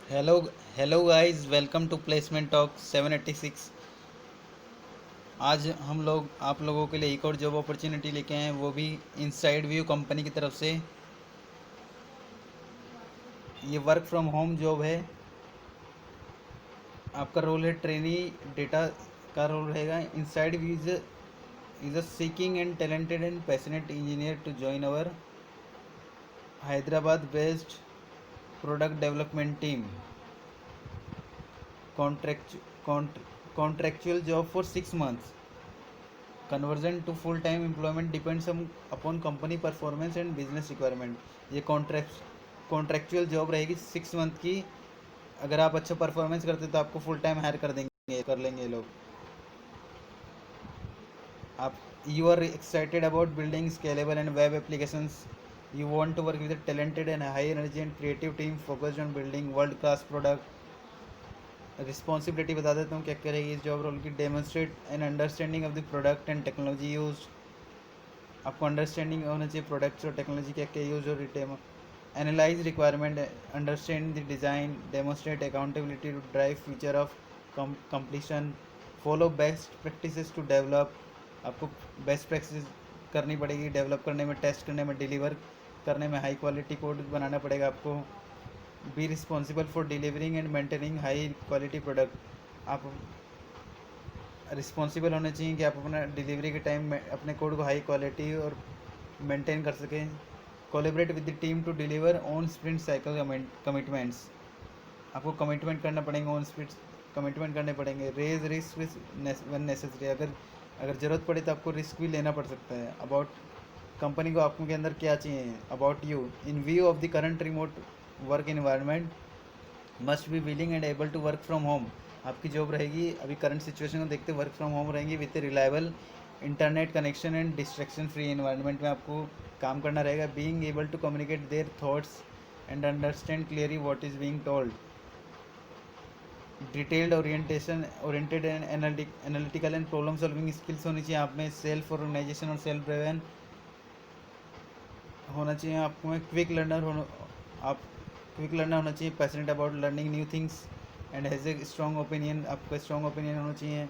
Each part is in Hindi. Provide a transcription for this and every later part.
Hello hello guys, welcome to placement talk 786। आज हम लोग आप लोगों के लिए एक और जॉब अपॉर्चुनिटी लेके आए हैं, वो भी इनसाइड व्यू कंपनी की तरफ से। ये वर्क फ्रॉम होम जॉब है। आपका रोल है ट्रेनी डेटा का रोल रहेगा। InsideView is a seeking and talented and passionate engineer to join our Hyderabad based product development team. Contract contractual job for 6 months। Conversion to full time employment depends upon company performance and business requirement. ये कॉन्ट्रैक्चुअल जॉब रहेगी 6 मंथ की। अगर आप अच्छा परफॉर्मेंस करते तो आपको फुल टाइम हायर कर लेंगे ये लोग। आप you are excited about building scalable and web applications. You want to work with a talented and high energy and creative team focused on building world class product। Responsibility बता देता हूँ क्या क्या रहेगी इस जॉब रोल की। Demonstrate an understanding of the product and technology use. आपको अंडरस्टैंडिंग होना चाहिए प्रोडक्ट्स और टेक्नोलॉजी क्या क्या यूज और demo. Analyse requirement, understand the design, demonstrate accountability to drive future of completion. Follow best practices to develop. आपको बेस्ट प्रैक्टिस करनी पड़ेगी डेवलप करने में, टेस्ट करने में, डिलीवर करने में। हाई क्वालिटी कोड बनाना पड़ेगा आपको। Be responsible for delivering and maintaining high quality product. आप रिस्पॉन्सिबल होने चाहिए कि आप अपना डिलीवरी के टाइम में अपने कोड को हाई क्वालिटी और मेंटेन कर सकें। Collaborate with the team to deliver on sprint cycle commitments. आपको कमिटमेंट करना पड़ेंगे, ऑन स्प्रिंट कमिटमेंट करने पड़ेंगे। Raise risk when necessary. अगर अगर ज़रूरत पड़े तो आपको रिस्क भी लेना पड़ सकता है। अबाउट कंपनी को आपके अंदर क्या चाहिए। About you, in view of the current remote work environment must be willing and able to work from home. आपकी जॉब रहेगी अभी करंट सिचुएशन को देखते वर्क फ्रॉम होम रहेंगी with reliable internet connection and distraction free environment में आपको काम करना रहेगा। Being able to communicate their thoughts and understand clearly what is being told. Detailed oriented and analytical and problem solving skills होनी चाहिए आप में। सेल्फ ऑर्गेनाइजेशन और सेल्फ ड्रिवन होना चाहिए आपको में। आप क्विक लर्नर होना चाहिए। Passionate about learning new things and has a strong opinion. आपका स्ट्रॉन्ग ओपिनियन होना चाहिए।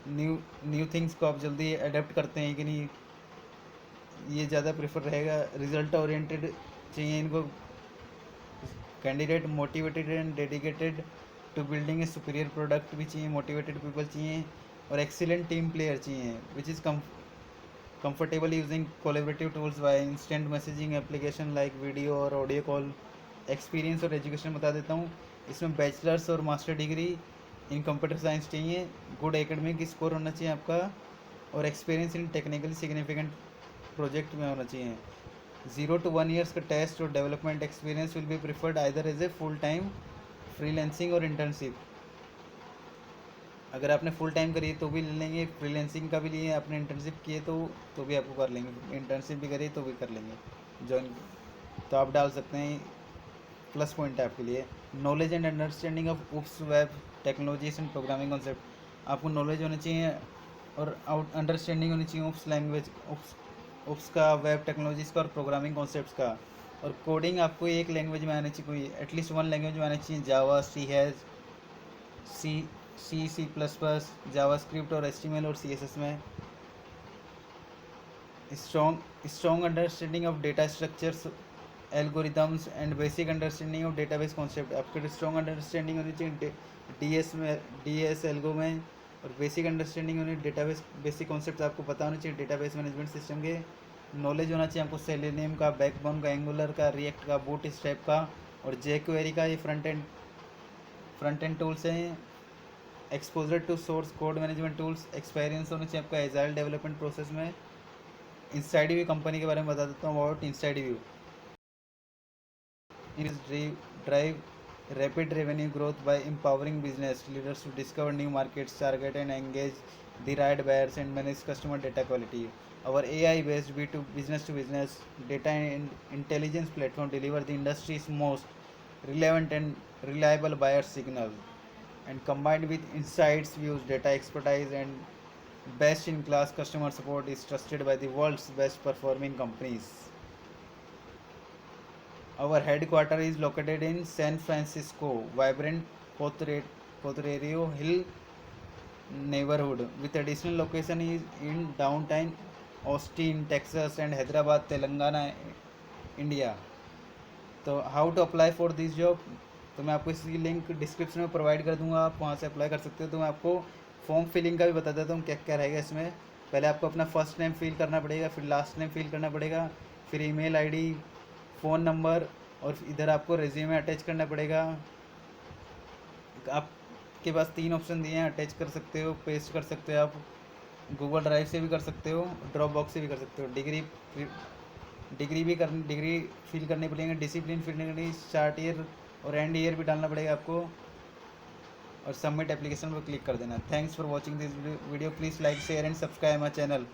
न्यू न्यू थिंग्स को आप जल्दी अडेप्ट करते हैं कि नहीं, ये ज़्यादा प्रेफर रहेगा। रिजल्ट ओरिएंटेड चाहिए इनको। Candidate motivated and dedicated to building a superior product भी चाहिए। मोटिवेटेड पीपल चाहिए और एक्सीलेंट टीम प्लेयर चाहिए which is comfortable using collaborative tools by instant messaging application like video और ऑडियो कॉल। एक्सपीरियंस और एजुकेशन बता देता हूँ। इसमें बैचलर्स और master degree in computer science चाहिए। गुड एकेडमिक स्कोर होना चाहिए आपका और experience in technically significant project में होना चाहिए। 0 to 1 years का टेस्ट और development experience will be preferred either as a full time freelancing और इंटर्नशिप। अगर आपने फुल टाइम करी तो भी ले लेंगे, फ्रीलैंसिंग का भी लिए, आपने इंटर्नशिप किए तो भी आपको कर लेंगे, इंटर्नशिप भी करी तो भी कर लेंगे ज्वाइन। तो आप डाल सकते हैं, प्लस पॉइंट है आपके लिए। Knowledge and understanding of oops web technologies and programming concept. आपको नॉलेज होनी चाहिए और आउट अंडरस्टैंडिंग होनी चाहिए उप्स लैंग्वेज, उप्स का, वेब टेक्नोलॉजीज़ का और प्रोग्रामिंग कॉन्सेप्ट्स का। और कोडिंग आपको एक लैंग्वेज में आनी चाहिए, कोई एटलीस्ट वन लैंग्वेज में आनी चाहिए। Java, C has, C C plus plus, JavaScript और HTML और CSS में। Strong understanding of data structures, algorithms and basic understanding of database concept. आपके स्ट्रॉन्ग अंडरस्टैंडिंग होनी चाहिए DS एल्गो में और बेसिक अंडरस्टैंडिंग होनी डेटाबेस बेसिक कॉन्सेप्ट आपको पता होना चाहिए डेटाबेस मैनेजमेंट सिस्टम के। नॉलेज होना चाहिए आपको सेलेनियम का, बैकबोन का, एंगुलर का, रिएक्ट का, बूट स्ट्रैप का और जेक्वेरी का। ये फ्रंट एंड टूल्स हैं। Exposure to source code management tools, experience होना चाहिए आपका एजाइल डेवलपमेंट प्रोसेस में। इंसाइड व्यू कंपनी के बारे में बता देता हूँ। About InsideView is drive rapid revenue growth by empowering business leaders to discover new markets, target and engage the right buyers, and manage customer data quality. Our AI-based B2 business-to-business data and intelligence platform deliver the industry's most relevant and reliable buyer signal, and combined with insights, views, data expertise, and best-in-class customer support is trusted by the world's best performing companies. Our headquarters is located in San Francisco, vibrant Potrero Hill neighborhood, with additional location is in downtown Austin, Texas, and Hyderabad, Telangana, India. तो how to apply for this job, तो मैं आपको इसकी लिंक डिस्क्रिप्शन में प्रोवाइड कर दूंगा, आप वहाँ से अप्लाई कर सकते हो। तो मैं आपको फॉर्म फिलिंग का भी बता देता हूँ क्या क्या रहेगा इसमें। पहले आपको अपना फर्स्ट नेम फिल करना पड़ेगा, फिर लास्ट नेम फिल करना पड़ेगा, फिर ईमेल आईडी, फ़ोन नंबर, और इधर आपको रिज्यूमे अटैच करना पड़ेगा। आपके पास 3 ऑप्शन दिए हैं, अटैच कर सकते हो, पेस्ट कर सकते हो, आप गूगल ड्राइव से भी कर सकते हो, ड्रॉप बॉक्स से भी कर सकते हो। डिग्री फिल करनी पड़ेगी, डिसिप्लिन फिल करनी, स्टार्ट ईयर और एंड ईयर भी डालना पड़ेगा आपको, और सबमिट एप्लीकेशन पर क्लिक कर देना। Thanks for watching this video, please like share and subscribe my channel.